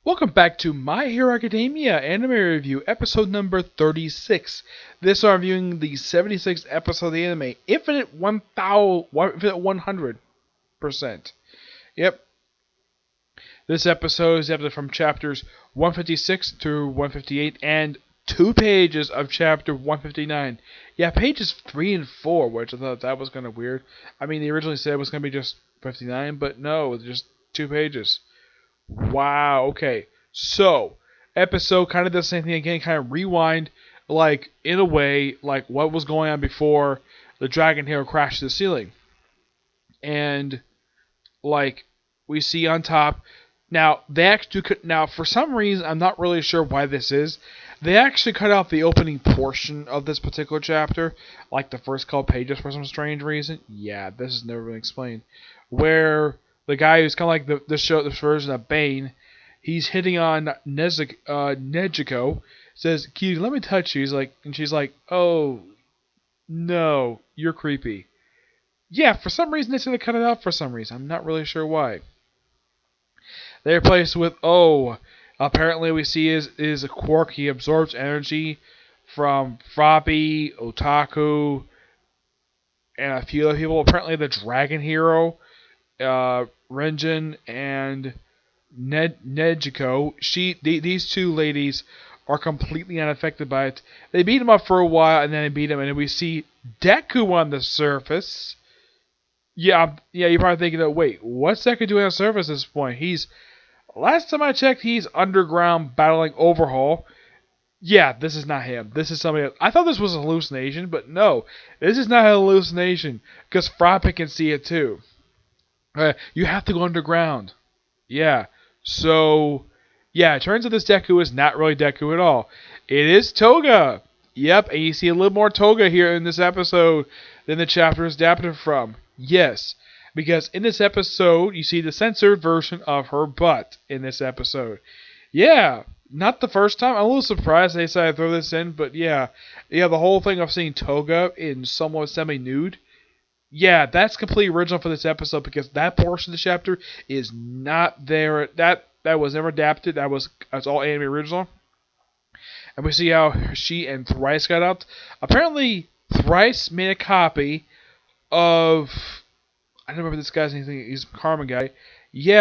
Welcome back to My Hero Academia Anime Review, episode number 36. This I'm reviewing the 76th episode of the anime, Infinite 100%. Yep. This episode is episode from chapters 156 through 158 and 2 pages of chapter 159. Yeah, pages 3 and 4, which I thought that was kind of weird. I mean, they originally said it was going to be just 59, but no, it's just 2 pages. Wow, okay. So, episode kind of does the same thing again, kind of rewind, like, in a way, like what was going on before the Dragon Hero crashed the ceiling. And, like, we see on top, now, they actually could, now, for some reason, I'm not really sure why this is, they actually cut out the opening portion of this particular chapter, like the first couple pages for some strange reason. Yeah, this has never been explained. Where the guy who's kind of like this version of Bane, he's hitting on Nezuko, says, "Can you let me touch you?" And she's like, "Oh, no, you're creepy." Yeah, for some reason they said to cut it out for some reason. I'm not really sure why. They replaced with, apparently we see is a quirk. He absorbs energy from Froppy, Otaku, and a few other people. Apparently the Dragon Hero, Renjin, and Nezuko. These two ladies are completely unaffected by it. They beat him up for a while, and then they beat him, and then we see Deku on the surface. Yeah, you're probably thinking, wait, what's Deku doing on the surface at this point? Last time I checked, he's underground battling Overhaul. Yeah, this is not him. This is somebody else. I thought this was a hallucination, but no, this is not a hallucination, because Froppy can see it too. You have to go underground. Yeah. So, yeah, it turns out this Deku is not really Deku at all. It is Toga. Yep, and you see a little more Toga here in this episode than the chapter is adapted from. Yes, because in this episode, you see the censored version of her butt in this episode. Yeah, not the first time. I'm a little surprised they decided to throw this in, but yeah, the whole thing of seeing Toga in somewhat semi-nude. Yeah, that's completely original for this episode because that portion of the chapter is not there. That was never adapted. That's all anime original. And we see how she and Thrice got up. Apparently, Thrice made a copy of, I don't remember this guy's name. He's a Carmen guy. Yeah,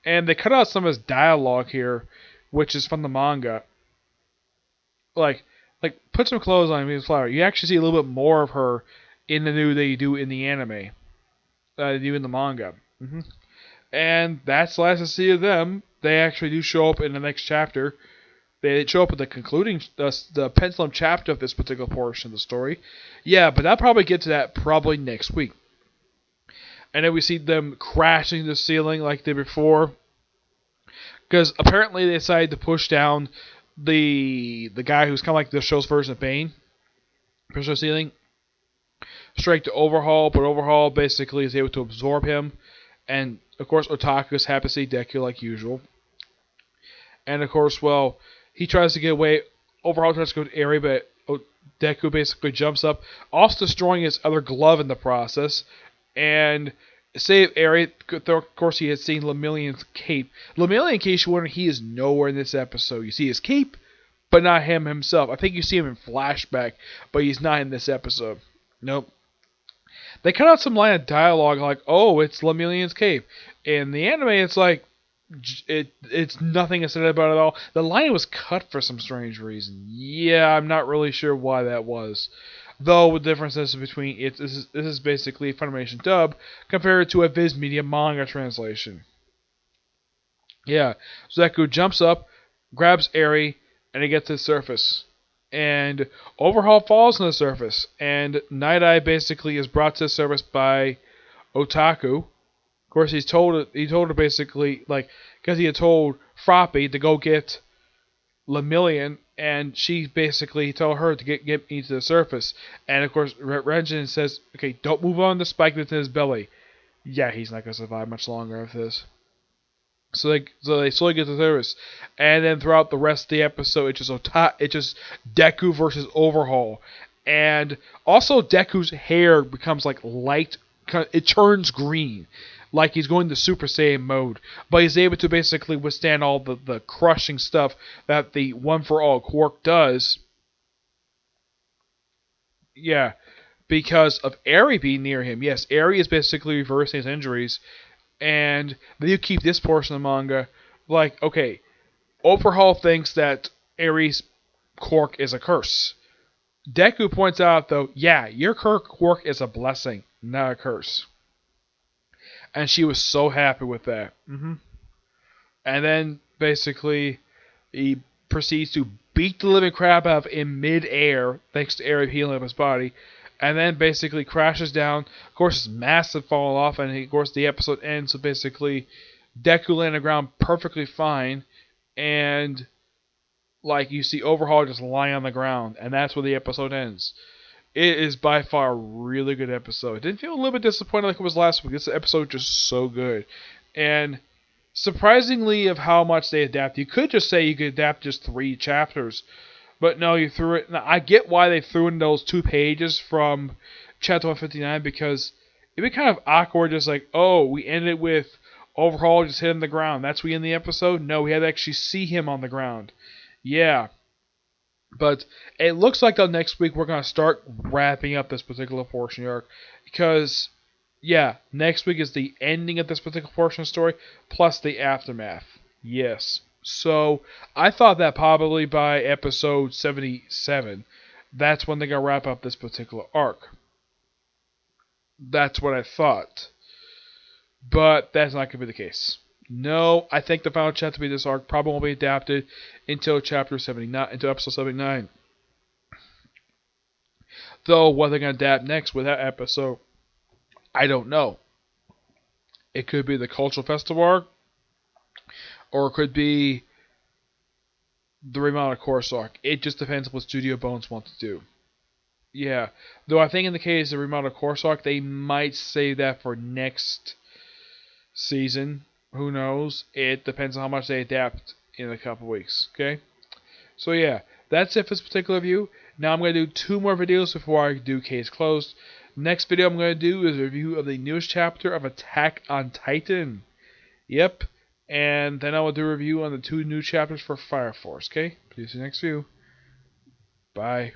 and they cut out some of his dialogue here, which is from the manga. Like put some clothes on Venus Flower. You actually see a little bit more of her in the nude that you do in the anime. They do in the manga. And that's the last I see of them. They actually do show up in the next chapter. They show up at the concluding, the pencilum chapter of this particular portion of the story. Yeah, but I'll probably get to that probably next week. And then we see them crashing the ceiling like they did before. Because apparently they decided to push down the guy who's kind of like the show's version of Bane. Push the ceiling straight to Overhaul, but Overhaul basically is able to absorb him. And of course, Otaku is happy to see Deku like usual. And of course, well, he tries to get away. Overhaul tries to go to Eri, but Deku basically jumps up, also destroying his other glove in the process. And save Eri. Of course, he has seen Lemillion's cape. Lemillion, in case you're wondering, he is nowhere in this episode. You see his cape, but not him himself. I think you see him in flashback, but he's not in this episode. Nope. They cut out some line of dialogue like, "Oh, it's Lemillion's cape." In the anime, it's like it's nothing said about it at all. The line was cut for some strange reason. Yeah, I'm not really sure why that was. Though the difference is between this is basically a Funimation dub compared to a Viz Media manga translation. Yeah, Deku jumps up, grabs Eri, and he gets to the surface. And Overhaul falls on the surface, and Night Eye basically is brought to the surface by Otaku. Of course, he told her basically, like, because he had told Froppy to go get Lemillion, and she basically told her to get me to the surface. And of course, Renjin says, "Okay, don't move on the spike that's in his belly." Yeah, he's not gonna survive much longer after this. So they slowly get to the surface, and then throughout the rest of the episode, it's just Deku versus Overhaul, and also Deku's hair becomes like light, it turns green. Like he's going to Super Saiyan mode. But he's able to basically withstand all the crushing stuff that the One for All Quark does. Yeah, because of Eri being near him. Yes, Eri is basically reversing his injuries. And then you keep this portion of the manga. Like, okay, Overhaul thinks that Eri's quirk is a curse. Deku points out, though, yeah, your quirk is a blessing, not a curse. And she was so happy with that. And then, basically, he proceeds to beat the living crap out of in mid-air, thanks to Eri healing up his body. And then basically crashes down. Of course, it's massive fall off, and of course the episode ends with basically Deku laying on the ground perfectly fine, and like you see Overhaul just lying on the ground, and that's where the episode ends. It is by far a really good episode. It didn't feel a little bit disappointed like it was last week. This episode just so good, and surprisingly of how much they adapt. You could just say you could adapt just 3 chapters, but no, you threw it. Now, I get why they threw in those 2 pages from chapter 159 because it'd be kind of awkward. Just like, oh, we ended with Overhaul just hitting the ground. That's we end the episode. No, we had to actually see him on the ground. Yeah, but it looks like next week we're gonna start wrapping up this particular portion of the arc because, yeah, next week is the ending of this particular portion of the story plus the aftermath. Yes. So I thought that probably by episode 77, that's when they're gonna wrap up this particular arc. That's what I thought, but that's not gonna be the case. No, I think the final chapter of this arc probably won't be adapted until chapter 79, until episode 79. Though what they're gonna adapt next with that episode, I don't know. It could be the cultural festival arc, or it could be the Remount of Course arc. It just depends on what Studio Bones want to do. Yeah, though I think in the case of the Remount of Course arc, they might save that for next season. Who knows? It depends on how much they adapt in a couple weeks. Okay? So yeah, that's it for this particular review. Now I'm going to do 2 more videos before I do Case Closed. Next video I'm going to do is a review of the newest chapter of Attack on Titan. Yep. And then I will do a review on the 2 new chapters for Fire Force. Okay? See you next video. Bye.